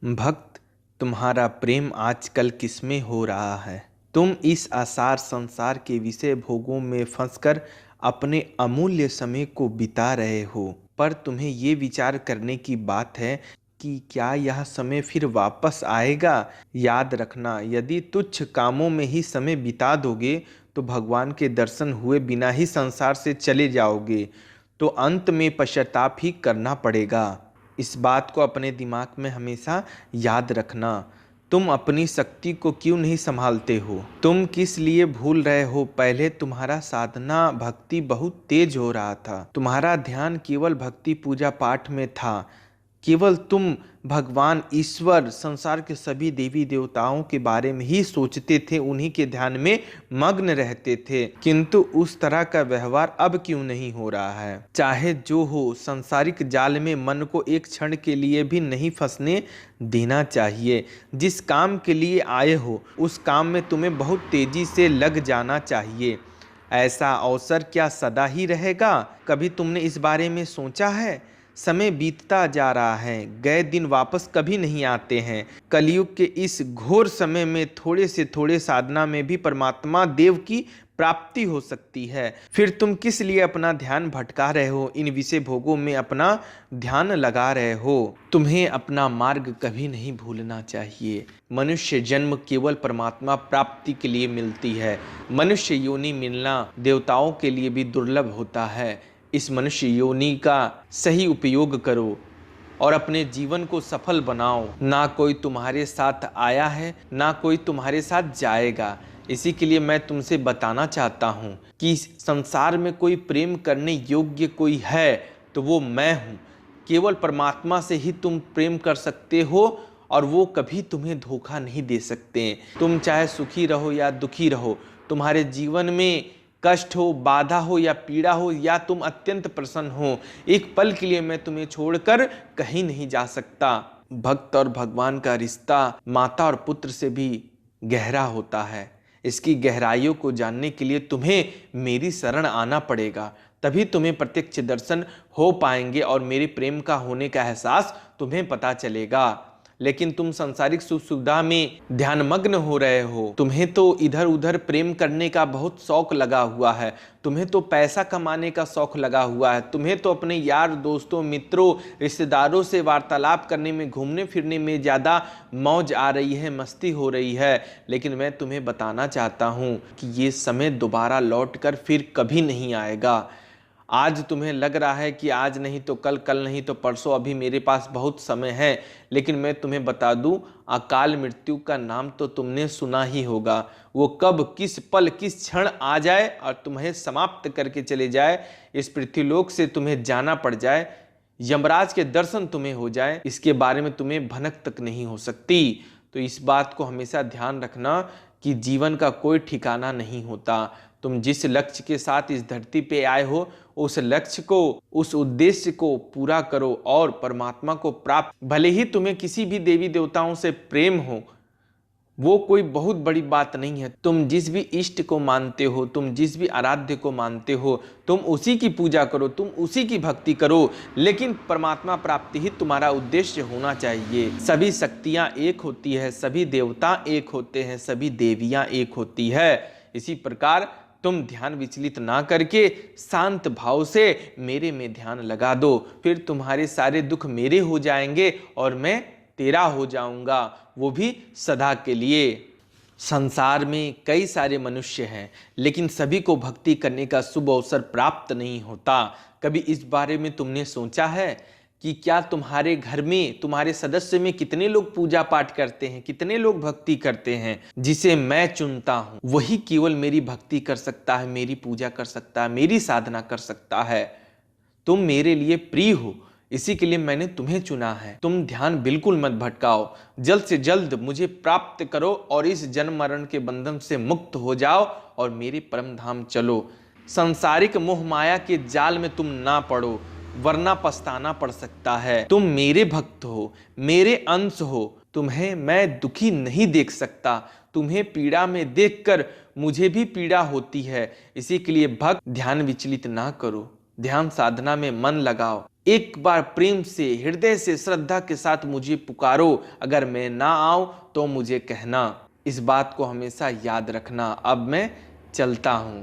भक्त, तुम्हारा प्रेम आजकल किसमें हो रहा है? तुम इस आसार संसार के विषय भोगों में फंसकर अपने अमूल्य समय को बिता रहे हो। पर तुम्हें ये विचार करने की बात है कि क्या यह समय फिर वापस आएगा? याद रखना, यदि तुच्छ कामों में ही समय बिता दोगे तो भगवान के दर्शन हुए बिना ही संसार से चले जाओगे, तो अंत में पश्चाताप ही करना पड़ेगा। इस बात को अपने दिमाग में हमेशा याद रखना। तुम अपनी शक्ति को क्यों नहीं संभालते हो? तुम किस लिए भूल रहे हो? पहले तुम्हारा साधना भक्ति बहुत तेज हो रहा था। तुम्हारा ध्यान केवल भक्ति पूजा पाठ में था। केवल तुम भगवान, ईश्वर, संसार के सभी देवी देवताओं के बारे में ही सोचते थे, उन्हीं के ध्यान में मग्न रहते थे। किंतु उस तरह का व्यवहार अब क्यों नहीं हो रहा है? चाहे जो हो, संसारिक जाल में मन को एक क्षण के लिए भी नहीं फंसने देना चाहिए। जिस काम के लिए आए हो उस काम में तुम्हें बहुत तेजी से लग जाना चाहिए। ऐसा अवसर क्या सदा ही रहेगा? कभी तुमने इस बारे में सोचा है? समय बीतता जा रहा है, गए दिन वापस कभी नहीं आते हैं। कलयुग के इस घोर समय में थोड़े से थोड़े साधना में भी परमात्मा देव की प्राप्ति हो सकती है। फिर तुम किस लिए अपना ध्यान भटका रहे हो? इन विषय भोगों में अपना ध्यान लगा रहे हो। तुम्हें अपना मार्ग कभी नहीं भूलना चाहिए। मनुष्य जन्म केवल परमात्मा प्राप्ति के लिए मिलती है। मनुष्य योनि मिलना देवताओं के लिए भी दुर्लभ होता है। इस मनुष्य योनि का सही उपयोग करो और अपने जीवन को सफल बनाओ। ना कोई तुम्हारे साथ आया है, ना कोई तुम्हारे साथ जाएगा। इसी के लिए मैं तुमसे बताना चाहता हूँ कि संसार में कोई प्रेम करने योग्य कोई है तो वो मैं हूँ। केवल परमात्मा से ही तुम प्रेम कर सकते हो और वो कभी तुम्हें धोखा नहीं दे सकते। तुम चाहे सुखी रहो या दुखी रहो, तुम्हारे जीवन में कष्ट हो, बाधा हो या पीड़ा हो, या तुम अत्यंत प्रसन्न हो, एक पल के लिए मैं तुम्हें छोड़कर कहीं नहीं जा सकता। भक्त और भगवान का रिश्ता माता और पुत्र से भी गहरा होता है। इसकी गहराइयों को जानने के लिए तुम्हें मेरी शरण आना पड़ेगा, तभी तुम्हें प्रत्यक्ष दर्शन हो पाएंगे और मेरे प्रेम का होने का एहसास तुम्हें पता चलेगा। लेकिन तुम संसारिक सुख सुविधा में ध्यानमग्न हो रहे हो। तुम्हें तो इधर उधर प्रेम करने का बहुत शौक लगा हुआ है। तुम्हें तो पैसा कमाने का शौक लगा हुआ है। तुम्हें तो अपने यार दोस्तों, मित्रों, रिश्तेदारों से वार्तालाप करने में, घूमने फिरने में ज़्यादा मौज आ रही है, मस्ती हो रही है। लेकिन मैं तुम्हें बताना चाहता हूँ कि ये समय दोबारा लौट कर फिर कभी नहीं आएगा। आज तुम्हें लग रहा है कि आज नहीं तो कल, कल नहीं तो परसों, अभी मेरे पास बहुत समय है। लेकिन मैं तुम्हें बता दूं, अकाल मृत्यु का नाम तो तुमने सुना ही होगा। वो कब, किस पल, किस क्षण आ जाए और तुम्हें समाप्त करके चले जाए, इस पृथ्वीलोक से तुम्हें जाना पड़ जाए, यमराज के दर्शन तुम्हें हो जाए, इसके बारे में तुम्हें भनक तक नहीं हो सकती। तो इस बात को हमेशा ध्यान रखना कि जीवन का कोई ठिकाना नहीं होता। तुम जिस लक्ष्य के साथ इस धरती पे आए हो, उस लक्ष्य को, उस उद्देश्य को पूरा करो और परमात्मा को प्राप्त। भले ही तुम्हें किसी भी देवी देवताओं से प्रेम हो, वो कोई बहुत बड़ी बात नहीं है। तुम जिस भी इष्ट को मानते हो, तुम जिस भी आराध्य को मानते हो, तुम उसी की पूजा करो, तुम उसी की भक्ति करो। लेकिन परमात्मा प्राप्ति ही तुम्हारा उद्देश्य होना चाहिए। सभी शक्तियां एक होती है, सभी देवता एक होते हैं, सभी देवियां एक होती है। इसी प्रकार तुम ध्यान विचलित ना करके शांत भाव से मेरे में ध्यान लगा दो। फिर तुम्हारे सारे दुख मेरे हो जाएंगे और मैं तेरा हो जाऊंगा, वो भी सदा के लिए। संसार में कई सारे मनुष्य हैं, लेकिन सभी को भक्ति करने का शुभ अवसर प्राप्त नहीं होता। कभी इस बारे में तुमने सोचा है कि क्या तुम्हारे घर में, तुम्हारे सदस्य में कितने लोग पूजा पाठ करते हैं, कितने लोग भक्ति करते हैं? जिसे मैं चुनता हूं वही केवल मेरी भक्ति कर सकता है, मेरी पूजा कर सकता है, मेरी साधना कर सकता है। तुम मेरे लिए प्रिय हो, इसी के लिए मैंने तुम्हें चुना है। तुम ध्यान बिल्कुल मत भटकाओ, जल्द से जल्द मुझे प्राप्त करो और इस जन्म मरण के बंधन से मुक्त हो जाओ और मेरे परम धाम चलो। सांसारिक मोह माया के जाल में तुम ना पड़ो, वरना पछताना पड़ सकता है। तुम मेरे भक्त हो, मेरे अंश हो, तुम्हें मैं दुखी नहीं देख सकता। तुम्हें पीड़ा में देखकर मुझे भी पीड़ा होती है। इसी के लिए भक्त, ध्यान विचलित ना करो, ध्यान साधना में मन लगाओ, एक बार प्रेम से, हृदय से, श्रद्धा के साथ मुझे पुकारो। अगर मैं ना आऊं तो मुझे कहना। इस बात को हमेशा याद रखना। अब मैं चलता हूं।